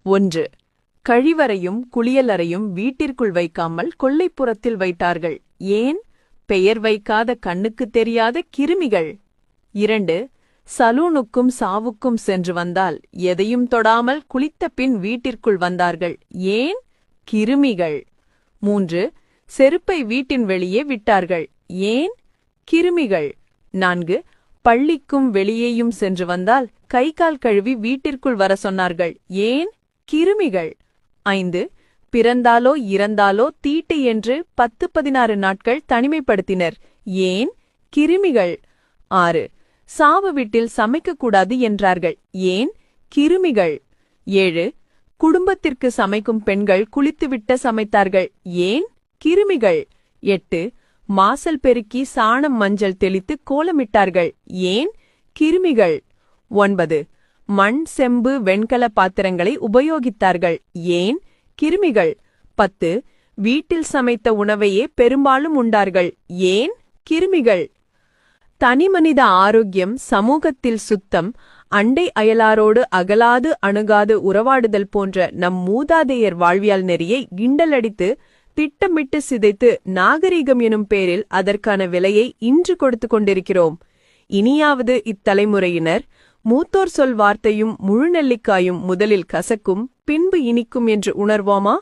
1. கழிவறையும் குளியலறையும் வீட்டிற்குள் வைக்காமல் கொல்லைப்புறத்தில் வைத்தார்கள். ஏன்? பெயர் வைக்காத கண்ணுக்குத் தெரியாத கிருமிகள். 2. சலூனுக்கும் சாவுக்கும் சென்று வந்தால் எதையும் தொடாமல் குளித்த பின் வீட்டிற்குள் வந்தார்கள். ஏன்? கிருமிகள். 3. செருப்பை வீட்டின் வெளியே விட்டார்கள். ஏன்? கிருமிகள். 4. பள்ளிக்கும் வெளியேயும் சென்று வந்தால் கை கால் கழுவி வீட்டிற்குள் வர சொன்னார்கள். ஏன்? கிருமிகள். 5. பிறந்தாலோ இறந்தாலோ தீட்டு என்று 10-16 நாட்கள் தனிமைப்படுத்தினர். ஏன்? கிருமிகள். 6. சாவு வீட்டில் சமைக்கக்கூடாது என்றார்கள். ஏன்? கிருமிகள். 7. குடும்பத்திற்கு சமைக்கும் பெண்கள் குளித்துவிட்ட சமைத்தார்கள். ஏன்? கிருமிகள். 8. மாசல் பெருக்கி சாணம் மஞ்சள் தெளித்து கோலமிட்டார்கள். ஏன்? கிருமிகள். 9. மண் செம்பு வெண்கல பாத்திரங்களை உபயோகித்தார்கள். ஏன்? கிருமிகள். 10. வீட்டில் சமைத்த உணவையே பெரும்பாலும் உண்டார்கள். ஏன்? கிருமிகள். தனிமனித ஆரோக்கியம், சமூகத்தில் சுத்தம், அண்டை அயலாரோடு அகலாது அணுகாது உறவாடுதல் போன்ற நம் மூதாதையர் வாழ்வியல் நெறியை கிண்டலடித்து திட்டமிட்டு சிதைத்து நாகரீகம் எனும் பேரில் அதற்கான விலையை இன்று கொடுத்து கொண்டிருக்கிறோம். இனியாவது இத்தலைமுறையினர் மூத்தோர் சொல் வார்த்தையும் முழுநெல்லிக்காயும் முதலில் கசக்கும் பின்பு இனிக்கும் என்று உணர்வோமா?